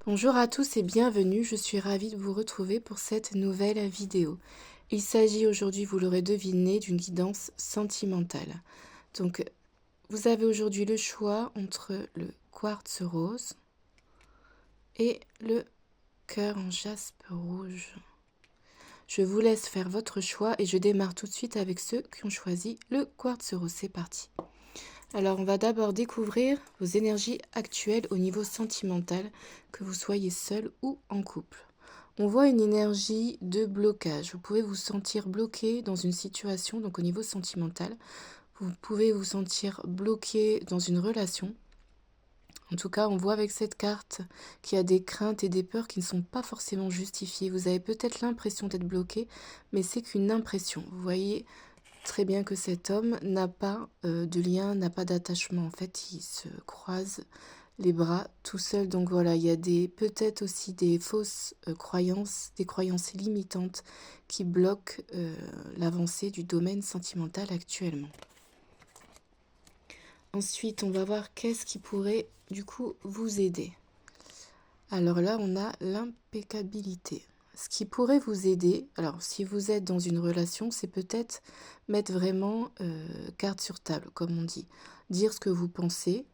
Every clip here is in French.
Bonjour à tous et bienvenue, je suis ravie de vous retrouver pour cette nouvelle vidéo. Il s'agit aujourd'hui, vous l'aurez deviné, d'une guidance sentimentale. Donc, vous avez aujourd'hui le choix entre le quartz rose et le cœur en jaspe rouge. Je vous laisse faire votre choix et je démarre tout de suite avec ceux qui ont choisi le quartz rose. C'est parti. Alors, on va d'abord découvrir vos énergies actuelles au niveau sentimental, que vous soyez seul ou en couple. On voit une énergie de blocage. Vous pouvez vous sentir bloqué dans une situation, donc au niveau sentimental. Vous pouvez vous sentir bloqué dans une relation. En tout cas, on voit avec cette carte qu'il y a des craintes et des peurs qui ne sont pas forcément justifiées. Vous avez peut-être l'impression d'être bloqué, mais c'est qu'une impression. Vous voyez très bien que cet homme n'a pas de lien, n'a pas d'attachement. En fait, il se croise les bras tout seul. Donc voilà, il y a peut-être aussi des fausses croyances, des croyances limitantes qui bloquent l'avancée du domaine sentimental actuellement. Ensuite, on va voir qu'est-ce qui pourrait du coup vous aider. Alors là, on a l'impeccabilité. Ce qui pourrait vous aider, alors si vous êtes dans une relation, c'est peut-être mettre vraiment carte sur table, comme on dit. Dire ce que vous pensez.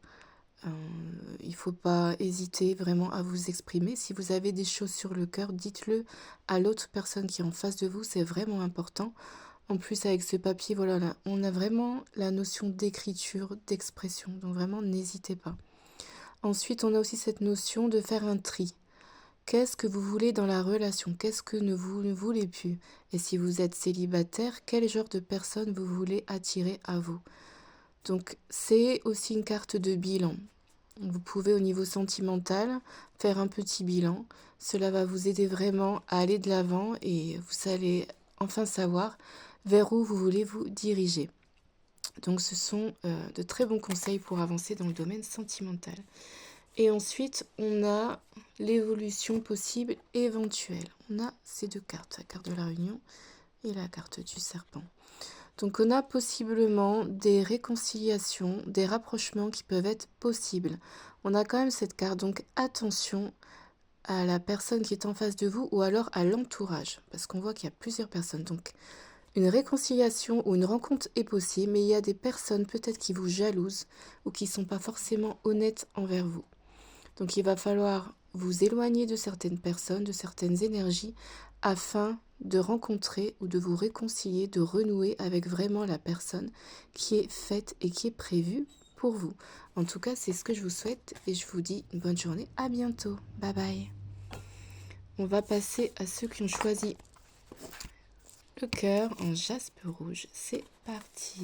Il ne faut pas hésiter vraiment à vous exprimer. Si vous avez des choses sur le cœur, dites-le à l'autre personne qui est en face de vous. C'est vraiment important. En plus, avec ce papier, voilà, là, on a vraiment la notion d'écriture, d'expression. Donc vraiment, n'hésitez pas. Ensuite, on a aussi cette notion de faire un tri. Qu'est-ce que vous voulez dans la relation? Qu'est-ce que vous ne voulez plus? Et si vous êtes célibataire, quel genre de personne vous voulez attirer à vous? Donc, c'est aussi une carte de bilan. Vous pouvez, au niveau sentimental, faire un petit bilan. Cela va vous aider vraiment à aller de l'avant et vous allez enfin savoir vers où vous voulez vous diriger. Donc, ce sont de très bons conseils pour avancer dans le domaine sentimental. Et ensuite, on a l'évolution possible éventuelle. On a ces deux cartes, la carte de la réunion et la carte du serpent. Donc on a possiblement des réconciliations, des rapprochements qui peuvent être possibles. On a quand même cette carte, donc attention à la personne qui est en face de vous ou alors à l'entourage, parce qu'on voit qu'il y a plusieurs personnes. Donc une réconciliation ou une rencontre est possible, mais il y a des personnes peut-être qui vous jalousent ou qui ne sont pas forcément honnêtes envers vous. Donc il va falloir vous éloigner de certaines personnes, de certaines énergies, afin de rencontrer ou de vous réconcilier, de renouer avec vraiment la personne qui est faite et qui est prévue pour vous. En tout cas, c'est ce que je vous souhaite et je vous dis une bonne journée. À bientôt. Bye bye. On va passer à ceux qui ont choisi le cœur en jaspe rouge. C'est parti.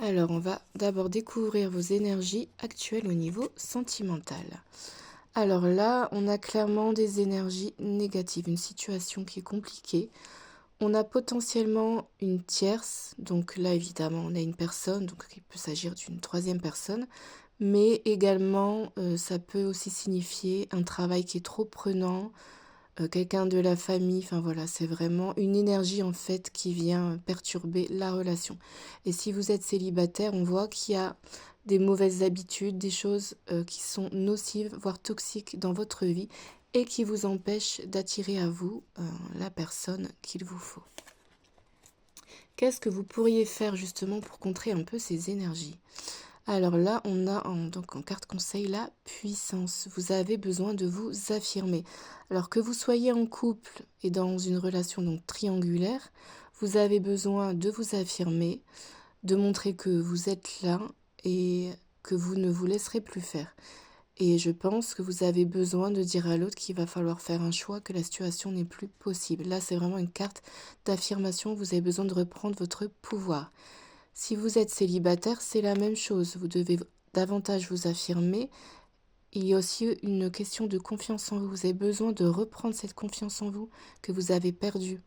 Alors, on va d'abord découvrir vos énergies actuelles au niveau sentimental. Alors là, on a clairement des énergies négatives, une situation qui est compliquée. On a potentiellement une tierce, donc là évidemment on a une personne, donc il peut s'agir d'une troisième personne, mais également ça peut aussi signifier un travail qui est trop prenant, quelqu'un de la famille, enfin voilà, c'est vraiment une énergie en fait qui vient perturber la relation. Et si vous êtes célibataire, on voit qu'il y a des mauvaises habitudes, des choses qui sont nocives, voire toxiques dans votre vie et qui vous empêchent d'attirer à vous la personne qu'il vous faut. Qu'est-ce que vous pourriez faire justement pour contrer un peu ces énergies? Alors là, on a donc en carte conseil la puissance. Vous avez besoin de vous affirmer. Alors que vous soyez en couple et dans une relation donc triangulaire, vous avez besoin de vous affirmer, de montrer que vous êtes là et que vous ne vous laisserez plus faire. Et je pense que vous avez besoin de dire à l'autre qu'il va falloir faire un choix, que la situation n'est plus possible. Là, c'est vraiment une carte d'affirmation. Vous avez besoin de reprendre votre pouvoir. Si vous êtes célibataire, c'est la même chose. Vous devez davantage vous affirmer. Il y a aussi une question de confiance en vous. Vous avez besoin de reprendre cette confiance en vous que vous avez perdue.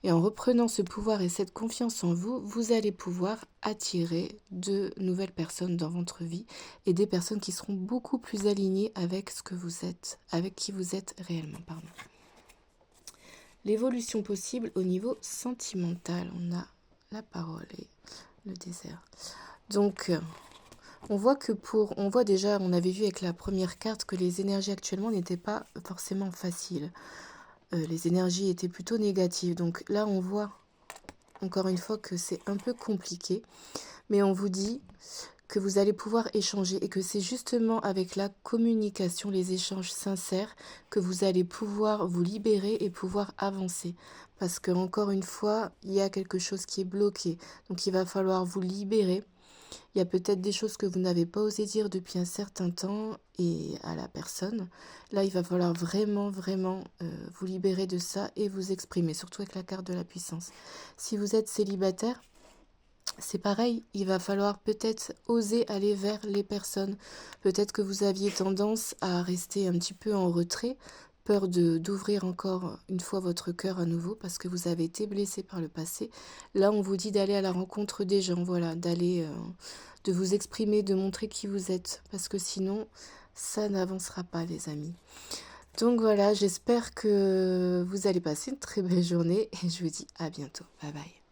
Et en reprenant ce pouvoir et cette confiance en vous, vous allez pouvoir attirer de nouvelles personnes dans votre vie et des personnes qui seront beaucoup plus alignées avec ce que vous êtes, avec qui vous êtes réellement. Pardon. L'évolution possible au niveau sentimental. On a la parole et le désert. Donc, On voit déjà, on avait vu avec la première carte que les énergies actuellement n'étaient pas forcément faciles. Les énergies étaient plutôt négatives. Donc là, on voit encore une fois que c'est un peu compliqué. Mais on vous dit que vous allez pouvoir échanger et que c'est justement avec la communication, les échanges sincères, que vous allez pouvoir vous libérer et pouvoir avancer. Parce que encore une fois, il y a quelque chose qui est bloqué. Donc il va falloir vous libérer. Il y a peut-être des choses que vous n'avez pas osé dire depuis un certain temps et à la personne. Là, il va falloir vraiment, vraiment vous libérer de ça et vous exprimer, surtout avec la carte de la puissance. Si vous êtes célibataire, c'est pareil, il va falloir peut-être oser aller vers les personnes. Peut-être que vous aviez tendance à rester un petit peu en retrait, peur d'ouvrir encore une fois votre cœur à nouveau parce que vous avez été blessé par le passé. Là, on vous dit d'aller à la rencontre des gens, voilà, de vous exprimer, de montrer qui vous êtes, parce que sinon, ça n'avancera pas, les amis. Donc voilà, j'espère que vous allez passer une très belle journée et je vous dis à bientôt. Bye bye.